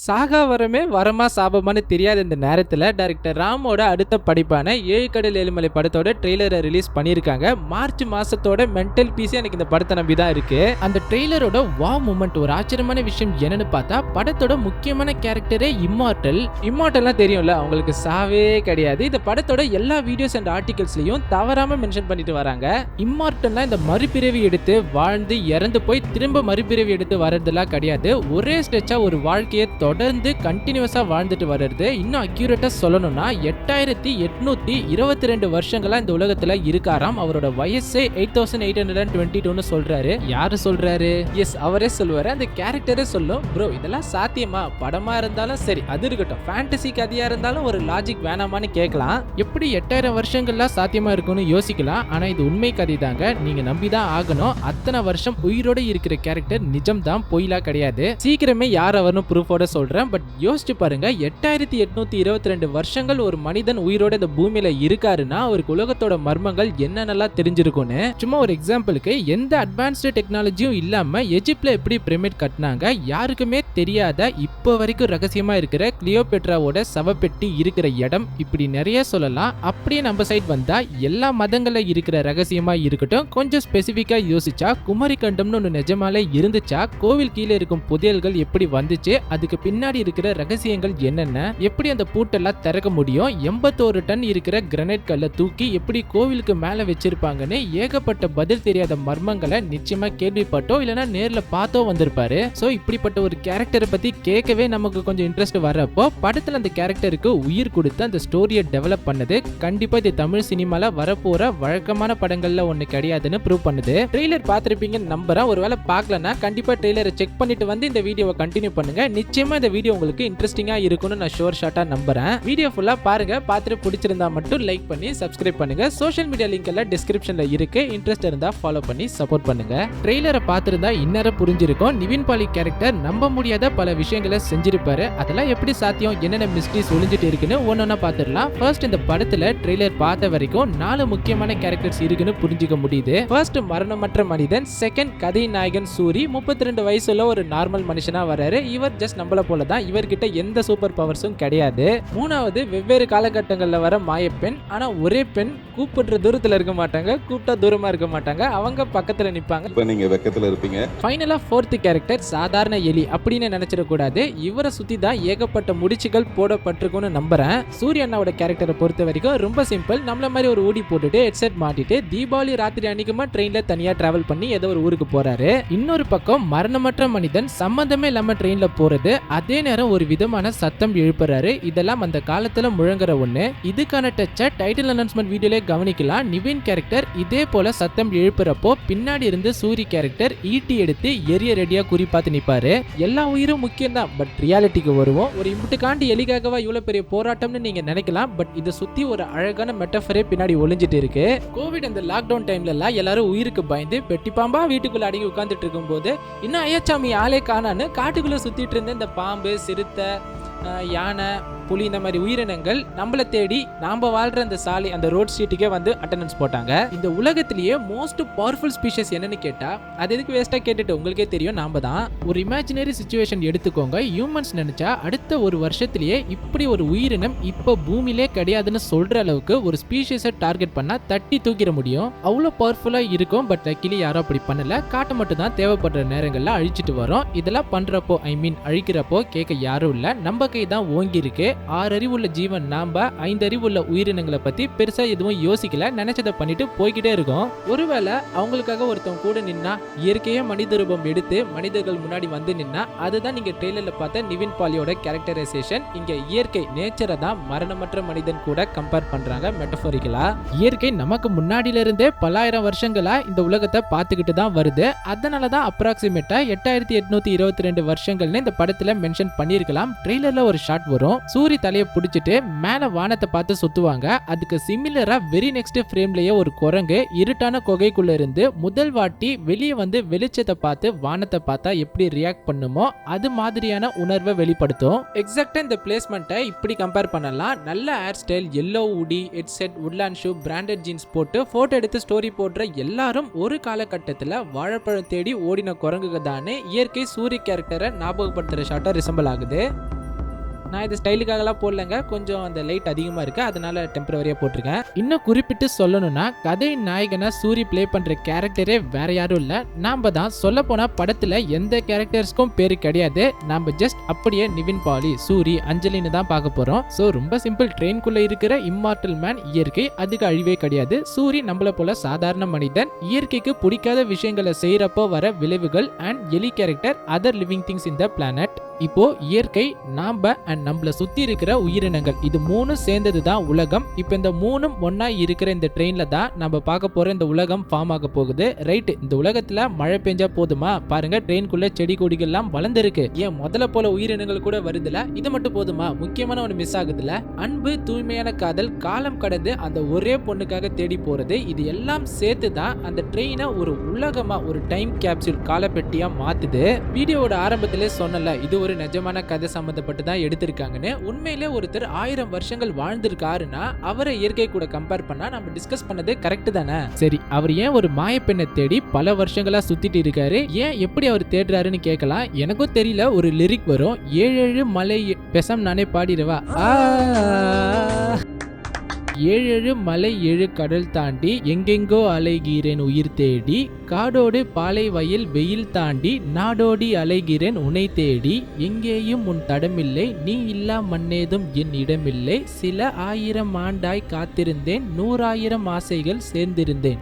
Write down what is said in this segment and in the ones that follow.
சாகா வரமே வரமா சாபமானு தெரியாத இந்த நேரத்தில் டைரக்டர் ராமோட அடுத்த படைப்பான 7 கடல் 7 மலை படத்தோட ட்ரெய்லரை ரிலீஸ் பண்ணியிருக்காங்க. மார்ச் மாசத்தோட மென்டல் பீஸே எனக்கு இந்த படத்தை நம்பி தான் இருக்கு. அந்த ட்ரெய்லரோட வா மூமெண்ட் ஒரு ஆச்சரியமான விஷயம் என்னன்னு பார்த்தா படத்தோட முக்கியமான கேரக்டரே இம்மார்டல்லாம் தெரியும்ல, அவங்களுக்கு சாவே கிடையாது. இந்த படத்தோட எல்லா வீடியோஸ் அண்ட் ஆர்டிகல்ஸ்லயும் தவறாம மென்ஷன் பண்ணிட்டு வராங்க. இம்மார்டல்லாம் இந்த மறுபிறவி எடுத்து வாழ்ந்து இறந்து போய் திரும்ப மறுபிறவி எடுத்து வர்றதெல்லாம் கிடையாது. ஒரே ஸ்ட்ரெச்சா ஒரு வாழ்க்கையை தொடர்ந்து கண்டினியூஸா வாழ்ந்துட்டு வர்றது. இன்னும் அக்யூரேட்டா சொல்லணும்னா 8822 வருஷங்களா இந்த உலகத்துல இருக்காராம். அவரோட வயசே 8822 சொல்றாரு. யாரு சொல்றாரு? எஸ், அவரே சொல்லுவாரு. அந்த கேரக்டரே சொல்லும், ப்ரோ இதெல்லாம் சாத்தியமா? படமா இருந்தாலும் சரி, அது இருக்கட்டும், ஃபேண்டசி கதையா இருந்தாலும் ஒரு லாஜிக் வேணாமான்னு கேட்கலாம். எப்படி 8000 வருஷங்கள்லாம் சாத்தியமா இருக்கும்னு யோசிக்கலாம். ஆனா இது உண்மை கதை தாங்க, நீங்க நம்பிதான் ஆகணும். அத்தனை வருஷம் உயிரோட இருக்கிற கேரக்டர் நிஜம் தான், பொய்லா கிடையாது. சீக்கிரமே யார் அவர்னு ப்ரூஃபோட சொல்றேன். பட் யோசிச்சு பாருங்க, 8822 வருஷங்கள் ஒரு மனிதன் உயிரோட இந்த பூமியில இருக்காருன்னா அவருக்கு உலகத்தோட மர்மங்கள் என்னென்னலாம் தெரிஞ்சிருக்கும்னு. சும்மா ஒரு எக்ஸாம்பிளுக்கு, எந்த அட்வான்ஸ்டு டெக்னாலஜியும் இல்லாம எஜிப்ட்ல எப்படி பிரமிட் கட்டினாங்க, யாருக்குமே தெரியாத இப்போ வரைக்கும் ரகசியமா இருக்கிற கிளியோபெட்ராவோட சவப்பெட்டி இருக்கிற இடம், இப்படி நிறைய சொல்லலாம். அப்படியே நம்ம சைட் வந்தா எல்லா மதங்கள்ல இருக்கிற ரகசியமா இருக்கட்டும், கொஞ்சம் ஸ்பெசிபிக்கா யோசிச்சா குமரி கண்டம்னு ஒன்று நிஜமாலே இருந்துச்சா, கோவில் கீழே இருக்கும் புதையல்கள் எப்படி வந்துச்சு, அதுக்கு பின்னாடி இருக்கிற ரகசியங்கள் என்னென்ன, எப்படி அந்த பூட்டெல்லாம் திறக்க முடியும், 81 டன் இருக்கிற கிரனைட் கல்லை தூக்கி எப்படி கோவிலுக்கு மேல வச்சிருப்பாங்கன்னு ஏகப்பட்ட பதில் தெரியாத மர்மங்களை நிச்சயமா கேள்விப்பட்டோ இல்லைன்னா நேர்ல பார்த்தோ வந்திருப்பாரு. சோ இப்படிப்பட்ட ஒரு கேரக்டரை பத்தி கேட்கவே நமக்கு கொஞ்சம் இன்ட்ரெஸ்ட் வர்றப்போ படத்துல அந்த கேரக்டருக்கு உயிர் கொடுத்து அந்த ஸ்டோரியை டெவலப் பண்ணது கண்டிப்பா இது தமிழ் சினிமால வரப்போற வழக்கமான படங்கள்ல ஒண்ணு கிடையாதுன்னு ப்ரூவ் பண்ணுது. ட்ரெய்லர் பார்த்திருப்பீங்கன்னு நம்புறேன். ஒருவேளை பார்க்கலன்னா கண்டிப்பா ட்ரெய்லரை செக் பண்ணிட்டு வந்து இந்த வீடியோவை கண்டினியூ பண்ணுங்க. நிச்சயமா இந்த வீடியோ உங்களுக்கு இன்ட்ரெஸ்டிங்கா இருக்கும்னு நான் ஷோர் ஷாட்டா நம்புறேன். வீடியோ ஃபுல்லா பாருங்க. பார்த்துட்டு பிடிச்சிருந்தா மட்டும் லைக் பண்ணி சப்ஸ்கிரைப் பண்ணுங்க. சோஷியல் மீடியா லிங்க் எல்லாம் டிஸ்கிரிப்ஷன்ல இருக்கு. இன்ட்ரெஸ்ட் இருந்தா ஃபாலோ பண்ணி சப்போர்ட் பண்ணுங்க. ட்ரெய்லரை பார்த்திருந்தா இன்னும் புரிஞ்சிருக்கும். நிவின் பாலி கேரக்டர் நம்ப முடியாத பல விஷயங்களை செஞ்சிருப்பாரு. அதெல்லாம் எப்படி சாத்தியம், என்னென்ன மிஸ்ட்ரிஸ் ஒளிஞ்சிட்டு இருக்குன்னு ஒன்னொன்னா பார்த்துடலாம். ஃபர்ஸ்ட், இந்த படத்துல ட்ரெய்லர் பார்த்த வரைக்கும் 4 முக்கியமான கேரக்டர்ஸ் இருக்குன்னு புரிஞ்சுக்க முடியுது. ஃபர்ஸ்ட், மரணமற்ற மனிதன். செகண்ட், கதை நாயகன் சூரி. 32 வயசுல ஒரு நார்மல் மனுஷனா வராரு. இவர் ஜஸ்ட் நம்மள போல தான், இவர்கிட்ட எந்த சூப்பர் பவர்ஸும் கிடையாது. மூணாவது, வெவ்வேறு காலகட்டங்கள்ல வர மாயப்பெண். ஆனா ஒரே பெண் கூப்பிடுற தூரத்துல இருக்க மாட்டாங்க, கூப்பிட்டா தூரமா இருக்க மாட்டாங்க, அவங்க பக்கத்துல நிப்பாங்க. இப்ப நீங்க வெக்கத்துல இருப்பீங்க. ஃபைனலா ஃபோர்த் கேரக்டர் சாதாரண எலி அப்படின்னு நினைச்சிட கூடாது. இவரை சுத்தி தான் ஏகப்பட்ட முடிச்சுகள் போடப்பட்டிருக்கும்னு நம்புறேன். சூரிய அண்ணாவோட கேரக்டரை பொறுத்த வரைக்கும் ரொம்ப சிம்பிள். நம்மள மாதிரி ஒரு ஊடி போட்டுட்டு ஹெட்செட் மாட்டிட்டு தீபாவளி ராத்திரி அன்னைக்குமா ட்ரெயின்ல தனியா டிராவல் பண்ணி ஏதோ ஒரு ஊருக்கு போறாரு. இன்னொரு பக்கம் மரணமற்ற மனிதன் சம்பந்தமே இல்லாம ட்ரெயின்ல போறது, அதே நேரம் ஒரு விதமான சத்தம் எழுப்புறாரு. இதெல்லாம் அந்த காலத்துல முழங்குற ஒண்ணு. இதுக்கான டச்சை டைட்டில் அனௌன்ஸ்மெண்ட் வீடியோல கவனிக்கலாம். நிவின் கேரக்டர் இதே போல சத்தம் எழுப்புறப்போ பின்னாடி இருந்து சூரி கேரக்டர் ஈட்டி எடுத்து எரிய ரெடியா குறி பார்த்து நிப்பாரு. எல்லா உயிரும் முக்கியம் தான், பட் ரியாலிட்டிக்கு வருவோம். ஒரு இம்புட்டுக்காண்டி எலிக்காகவா இவ்வளவு பெரிய போராட்டம்னு நீங்க நினைக்கலாம். பட் இதை சுத்தி ஒரு அழகான மெட்டஃபரே பின்னாடி ஒளிஞ்சிட்டு இருக்கு. கோவிட் அந்த லாக்டவுன் டைம்ல எல்லாம் எல்லாரும் உயிருக்கு பயந்து பெட்டி பாம்பா வீட்டுக்குள்ள அடங்கி உட்கார்ந்துட்டு இருக்கும் போது இன்னும் ஐயாச்சாமி ஆளே காணான்னு காட்டுக்குள்ள சுத்திட்டு இருந்த இந்த பாம்பு, சிறுத்தை, யானை, புலி, இந்த மாதிரி உயிரினங்கள் நம்மளை தேடி நாம வாழ்ற அந்த சாலை, அந்த ரோட் ஸ்ட்ரீட்டுக்கே வந்து அட்டெண்டன்ஸ் போட்டாங்க. இந்த உலகத்திலேயே மோஸ்ட் பவர்ஃபுல் ஸ்பீஷஸ் என்னன்னு கேட்டா அது எதுக்கு வேஸ்டா கேட்டுட்டு, உங்களுக்கே தெரியும், நாம தான். ஒரு இமேஜினரி சிச்சுவேஷன் எடுத்துக்கோங்க. ஹியூமன்ஸ் நினைச்சா அடுத்த ஒரு வருஷத்திலேயே இப்படி ஒரு உயிரினம் இப்ப பூமியிலே கிடையாதுன்னு சொல்ற அளவுக்கு ஒரு ஸ்பீஷஸை டார்கெட் பண்ணா தட்டி தூக்கிட முடியும். அவ்வளவு பவர்ஃபுல்லா இருக்கும். பட் லக்கிலி யாரும் அப்படி பண்ணல. காட்ட மட்டும் தான் தேவைப்படுற நேரங்கள்ல அழிச்சிட்டு வரோம். இதெல்லாம் பண்றப்போ அழிக்கிறப்போ கேட்க யாரும் இல்ல. நம்ம கை தான் ஓங்கி இருக்கு. 6 அறிவுள்ள ஜீவன் நாம 5 அறிவுள்ள உயிரினங்களை பத்தி பெருசா எதுவும் யோசிக்கல, நினைச்சதை பண்ணிட்டு போய்கிட்டே இருக்கோம். ஒருவேளை அவங்களுக்காக ஒருத்தவங்க கூட நின்னா, இயற்கையே மனித ரூபம் எடுத்து மனிதர்கள் முன்னாடி வந்து நின்னா, அதுதான் நீங்க ட்ரெய்லர்ல பார்த்த நிவின் பாலியோட கேரக்டரைசேஷன். இங்க இயற்கை நேச்சரை தான் மரணமற்ற மனிதன் கூட கம்பேர் பண்றாங்க மெட்டபோரிக்கலா. இயற்கை நமக்கு முன்னாடியில இருந்தே பல்லாயிரம் வருஷங்களா இந்த உலகத்தை பார்த்துக்கிட்டு தான் வருது. அதனாலதான் அப்ராக்சிமேட்டா 8822 வருஷங்கள்னு இந்த படத்துல மென்ஷன் பண்ணிருக்கலாம். ட்ரெய்லர் சென்டர்ல ஒரு ஷாட் வரும். சூரி தலையை பிடிச்சிட்டு மேல வானத்தை பார்த்து சுத்துவாங்க. அதுக்கு சிமிலரா வெரி நெக்ஸ்ட் ஃப்ரேம்லயே ஒரு குரங்கு இருட்டான குகைக்குள்ள இருந்து முதல் வாட்டி வெளியே வந்து வெளிச்சத்தை பார்த்து வானத்தை பார்த்தா எப்படி ரியாக்ட் பண்ணுமோ அது மாதிரியான உணர்வை வெளிப்படுத்தும். எக்ஸாக்டா இந்த பிளேஸ்மெண்ட்டை இப்படி கம்பேர் பண்ணலாம். நல்ல hairstyle, yellow hoodie, headset, Woodland shoe, branded jeans போட்டு போட்டோ எடுத்து ஸ்டோரி போடுற எல்லாரும் ஒரு காலகட்டத்தில் வாழைப்பழம் தேடி ஓடின குரங்குக தானே இயற்கை சூரிய கேரக்டரை ஞாபகப்படுத்துற ஷாட்டா ரிசம்பிள் ஆகுது. நான் இது ஸ்டைலுக்காகலாம் போடலங்க, கொஞ்சம் அந்த லைட் அதிகமாக இருக்குது, அதனால டெம்பரவரியாக போட்டிருக்கேன். இன்னும் குறிப்பிட்டு சொல்லணும்னா கதை நாயகனா சூரி பிளே பண்ணுற கேரக்டரே வேற யாரும் இல்லை, நாம் தான். சொல்ல போனால் படத்தில் எந்த கேரக்டர்ஸ்க்கும் பேர் கிடையாது. நம்ம ஜஸ்ட் அப்படியே நிவின் பாலி, சூரி, அஞ்சலின்னு தான் பார்க்க போகிறோம். ஸோ ரொம்ப சிம்பிள். ட்ரெயின்குள்ளே இருக்கிற இம்மார்டல் மேன் இயற்கை, அதுக்கு அழிவே கிடையாது. சூரி நம்மளை போல சாதாரண மனிதன். இயற்கைக்கு பிடிக்காத விஷயங்களை செய்கிறப்போ வர விளைவுகள் அண்ட் எலி character, other living things in the planet. இப்போ இயற்கை, நாம அண்ட் நம்மள சுத்தி இருக்கிற உயிரினங்கள், இது மூணும் சேர்ந்தது தான் உலகம். இப்போ இந்த மூணும் ஒன்னா இருக்கிற இந்த ட்ரெயின்ல தான் நம்ம பார்க்க போற இந்த உலகம் ஃபார்ம் ஆக போகுது. ரைட், இந்த உலகத்துல மழை பெஞ்சா போதுமா? பாருங்க, ட்ரெயின்குள்ள செடி கொடிகள் எல்லாம் வளர்ந்துருக்கு. ஏன் முதல்ல போல உயிரினங்கள் கூட வருதுல, இது மட்டும் போதுமா? முக்கியமான ஒன்று மிஸ் ஆகுதுல, அன்பு, தூய்மையான காதல், காலம் கடந்து அந்த ஒரே பொண்ணுக்காக தேடி போறது. இது எல்லாம் சேர்த்து தான் அந்த ட்ரெயினை ஒரு உலகமா, ஒரு டைம் கேப்சூல் காலப்பெட்டியா மாத்துது. வீடியோவோட ஆரம்பத்திலே சொன்னல, இது ஒரு நிஜமான கதை சம்பந்தப்பட்டு தான் எடுத்திருக்காங்கன்னு. உண்மையிலே ஒருத்தர் 1000 வருஷங்கள் வாழ்ந்திருக்காருன்னா அவரை இயற்கை கூட கம்பேர் பண்ணா நம்ம டிஸ்கஸ் பண்ணது கரெக்ட் தானே? சரி, அவர் ஏன் ஒரு மாயப்பெண்ணை தேடி பல வருஷங்களா சுத்திட்டு இருக்காரு? ஏன் எப்படி அவர் தேடுறாருன்னு கேட்கலாம். எனக்கும் தெரியல. ஒரு லிரிக் வரும், 7 மலை பெசம் நானே பாடிடுவா. 7 மலை 7 கடல் தாண்டி எங்கெங்கோ அலைகிறேன் உயிர் தேடி, காடோடு பாலை வயல் வெயில் தாண்டி நாடோடி அலைகிறேன் உன்னை தேடி, எங்கேயும் உன் தடமில்லை நீ இல்லா மண்ணேதும் என் இடமில்லை, சில 1000 ஆண்டாய் காத்திருந்தேன் 100,000 ஆசைகள் சேர்ந்திருந்தேன்.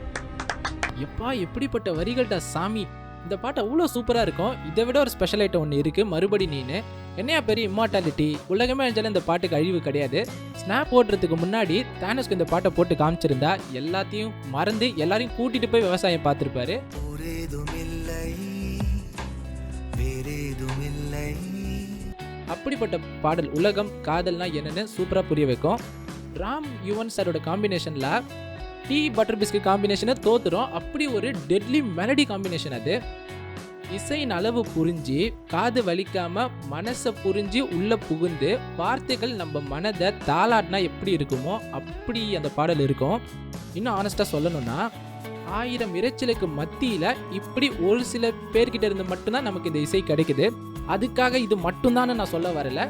எப்பா, எப்படிப்பட்ட வரிகள்டா சாமி! இந்த பாட்டு அவ்வளோ சூப்பராக இருக்கும். இதை விட ஒரு ஸ்பெஷல் ஐட்டம் ஒன்று இருக்கு, மறுபடி நீனு. என்னையா பெரிய இம்மார்டாலிட்டி, உலகமே அழிஞ்சாலும் இந்த பாட்டுக்கு அழிவு கிடையாது. ஸ்னாப் போடுறதுக்கு முன்னாடி தானோஸ்க்கு இந்த பாட்டை போட்டு காமிச்சிருந்தா எல்லாத்தையும் மறந்து எல்லாரையும் கூட்டிட்டு போய் விவசாயம் பார்த்துருப்பாரு. அப்படிப்பட்ட பாடல் உலகம் காதல்னா என்னன்னு சூப்பராக புரிய வைக்கும். ராம் யுவன் சாரோட காம்பினேஷன்ல டீ பட்டர் பிஸ்கட் காம்பினேஷனை தோத்துரும். அப்படி ஒரு டெட்லி மெலடி காம்பினேஷன் அது. இசையின் அளவு புரிஞ்சு, காது வலிக்காம மனசை புரிஞ்சு உள்ள புகுந்து, வார்த்தைகள் நம்ம மனதை தாளாட்டினா எப்படி இருக்குமோ அப்படி அந்த பாடல் இருக்கும். இன்னும் ஆனஸ்டா சொல்லணும்னா, 1000 இறைச்சலுக்கு மத்தியில இப்படி ஒரு சில பேர்கிட்ட இருந்து மட்டும்தான் நமக்கு இந்த இசை கிடைக்குது. அதுக்காக இது மட்டும்தான் நான் சொல்ல வரல.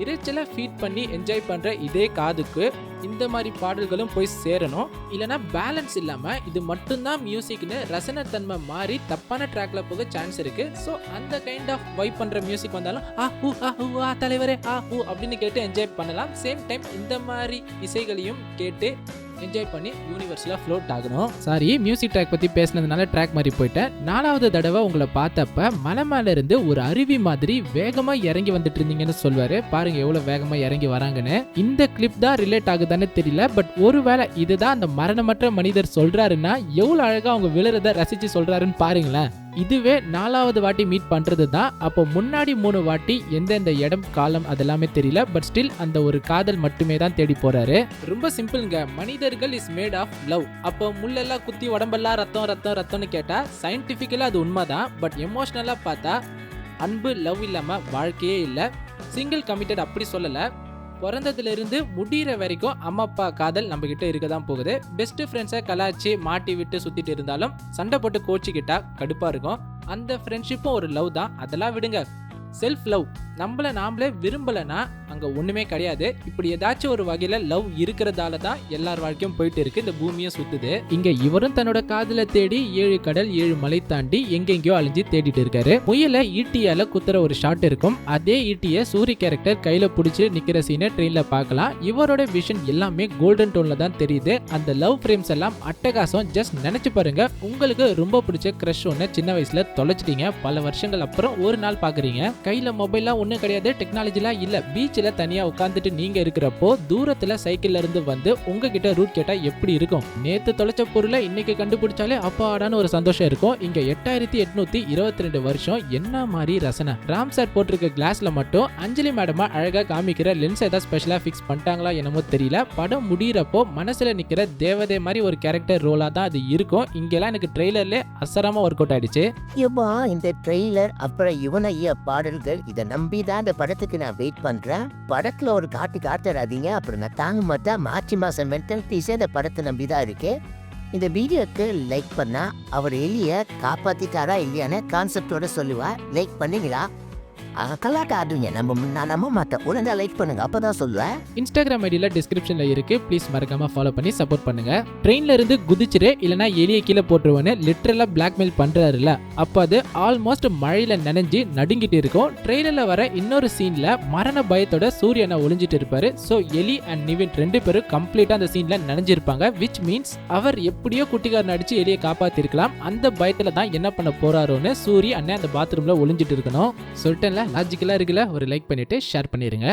இறைச்சலை ஃபீட் பண்ணி என்ஜாய் பண்ற இதே காதுக்கு இந்த மாதிரி பாடல்களும் போய் சேரணும். இல்லைனா பேலன்ஸ் இல்லாம இது மட்டும்தான் மியூசிக்னு ரசனத்தன்மை மாறி தப்பான ட்ராக்ல போக சான்ஸ் இருக்கு. ஸோ அந்த கைண்ட் ஆஃப் வைப் பண்ற மியூசிக் வந்தாலும் தலைவரே அப்படின்னு கேட்டு என்ஜாய் பண்ணலாம். சேம் டைம் இந்த மாதிரி இசைகளையும் கேட்டு என்ஜாய் பண்ணி யூனிவர்ஸ்ல ஃப்ளோட் ஆகணும். சாரி, மியூசிக் ட்ராக் பத்தி பேசினதுனால ட்ராக் மாதிரி போயிட்டேன். 4வது தடவை உங்களை பார்த்தப்ப மலை மேல இருந்து ஒரு அருவி மாதிரி வேகமா இறங்கி வந்துட்டு இருந்தீங்கன்னு சொல்வாரு. பாருங்க எவ்வளவு வேகமா இறங்கி வராங்கன்னு. இந்த கிளிப் தான் ரிலேட் ஆகுதானே தெரியல, பட் ஒருவேளை இதுதான் அந்த மரணமற்ற மனிதர் சொல்றாருன்னா எவ்வளவு அழகா அவங்க விழுறத ரசிச்சு சொல்றாருன்னு பாருங்களேன். இதுவே 4வது வாட்டி மீட் பண்றது தான். அப்போ முன்னாடி 3 வாட்டி எந்தெந்த இடம், காலம் அதெல்லாமே தெரியல, பட் ஸ்டில் அந்த ஒரு காதல் மட்டுமே தான் தேடி போறாரு. ரொம்ப சிம்பிள்ங்க. மனிதர்கள் இஸ் மேட் ஆஃப் லவ். அப்போ முள்ளெல்லாம் குத்தி உடம்பெல்லாம் ரத்தம் ரத்தம் ரத்தம்னு கேட்டா சயின்டிபிக்கலா அது உண்மைதான். பட் எமோஷனலா பார்த்தா அன்பு, லவ் இல்லாம வாழ்க்கையே இல்லை. சிங்கிள் கமிட்டட் அப்படி சொல்லல. பிறந்ததுல இருந்து முடிகிற வரைக்கும் அம்மா அப்பா காதல் நம்ம கிட்ட இருக்க தான் போகுது. பெஸ்ட் ஃப்ரெண்ட்ஸை கலாச்சி மாட்டி விட்டு சுத்திட்டு இருந்தாலும் சண்டை போட்டு கோச்சிக்கிட்டா கடுப்பா இருக்கும். அந்த ஃப்ரெண்ட்ஷிப்பும் ஒரு லவ் தான். அதெல்லாம் விடுங்க. செல்ஃப் லவ், நம்மள நாமளே விரும்பலனா அங்க ஒண்ணுமே கிடையாது. இப்படி ஏதாச்சும் ஒரு வகையில லவ் இருக்கிறதால தான் எல்லார் வாழ்க்கையும் போயிட்டு இருக்கு, இந்த பூமியும் சுத்துது. இங்க இவரும் தன்னோட காதல தேடி 7 கடல் 7 மலை தாண்டி எங்கெங்கயோ அழிஞ்சு தேடிட்டு இருக்காரு. முயல ஈட்டியால குத்துற ஒரு ஷாட் இருக்கும். அதே ஈட்டிய சூரி கேரக்டர் கையில புடிச்சு நிக்கிற சீனை ட்ரெயின்ல பார்க்கலாம். இவரோட விஷன் எல்லாமே கோல்டன் டோன்ல தான் தெரியுது. அந்த லவ் ஃப்ரேம்ஸ் எல்லாம் அட்டகாசம். ஜஸ்ட் நினைச்சு பாருங்க, உங்களுக்கு ரொம்ப பிடிச்ச கிரஷ் ஒன்னு சின்ன வயசுல தொலைச்சிட்டீங்க, பல வருஷங்கள் அப்புறம் ஒரு நாள் பாக்குறீங்க. கையில மொபைல்லாம் ஒண்ணும் கிடையாது, டெக்னாலஜிலாம் இல்ல. பீச்ல தனியா உட்கார்ந்துட்டு நீங்க இருக்கிறப்போ தூரத்துல சைக்கிள்ல இருந்து வந்து உங்ககிட்ட ரூட் கேட்டா எப்படி இருக்கும்? நேத்து தொலைச்ச பொருளை இன்னைக்கு கண்டுபிடிச்சாலே அப்பாடான்னு ஒரு சந்தோஷம் இருக்கும். இங்க 8822 வருஷம் என்ன மாதிரி ரசனை. ராம் சார் போட்டிருக்க கிளாஸ்ல மட்டும் அஞ்சலி மேடமா அழகா காமிக்கிற லென்ஸ் ஏதாவது ஸ்பெஷலா ஃபிக்ஸ் பண்ணிட்டாங்களா என்னமோ தெரியல. படம் முடியறப்போ மனசுல நிக்கிற தேவதை மாதிரி ஒரு கேரக்டர் ரோலா தான் அது இருக்கும். இங்கெல்லாம் எனக்கு ட்ரெய்லர்ல அசரமா ஒர்க் அவுட் ஆயிடுச்சு. இந்த ட்ரெய்லர் அப்புறம் யுவனைய பாடல்கள் இதை நம்பி தான் இந்த படத்துக்கு நான் வெயிட் பண்றேன். படத்துல ஒரு காட்டுறாதீங்க, அப்புறம் நான் தாங்க மாட்டேன். மார்ச் மாசம் மென்டலிட்டிஸே இந்த படத்தை நம்பிதான் இருக்கு. இந்த வீடியோக்கு லைக் பண்ணா அவர் எலிய காப்பாத்திட்டாரா இல்லையான்னு கான்செப்டோட சொல்லுவா. லைக் பண்ணீங்களா? கலாட்டாடுங்க, நான் நம்ப மாட்டேன். உடனே லைக் பண்ணுங்க, அப்பதான் சொல்லுவேன். இன்ஸ்டாகிராம் ஐடியில டிஸ்கிரிப்ஷன்ல இருக்கு, ப்ளீஸ் மறக்காம ஃபாலோ பண்ணி சப்போர்ட் பண்ணுங்க. ட்ரெயின்ல இருந்து குதிச்சிரு இல்லனா எலியை கீழே போட்டுருவேன்னு லிட்டரலா பிளாக்மெயில் பண்றாருல, அப்ப அது ஆல்மோஸ்ட் மழையில நனைஞ்சு நடுங்கிட்டு இருக்கும். ட்ரெயிலர்ல வர இன்னொரு சீன்ல மரண பயத்தோட சூரியனை ஒளிஞ்சிட்டு இருப்பாரு. சோ எலி அண்ட் நிவின் ரெண்டு பேரும் கம்ப்ளீட்டா அந்த சீன்ல நனைஞ்சிருப்பாங்க. விச் மீன்ஸ் அவர் எப்படியோ குட்டிக்காரன் அடிச்சு எலியை காப்பாத்திருக்கலாம். அந்த பயத்துல தான் என்ன பண்ண போறாரோன்னு சூரி அண்ணன் அந்த பாத்ரூம்ல ஒளிஞ்சிட்டு இருக்கணும். சொல்லிட்டேன்ல, லாஜிக்கலா இருக்குல்ல. ஒரு லைக் பண்ணிட்டு ஷேர் பண்ணிருங்க.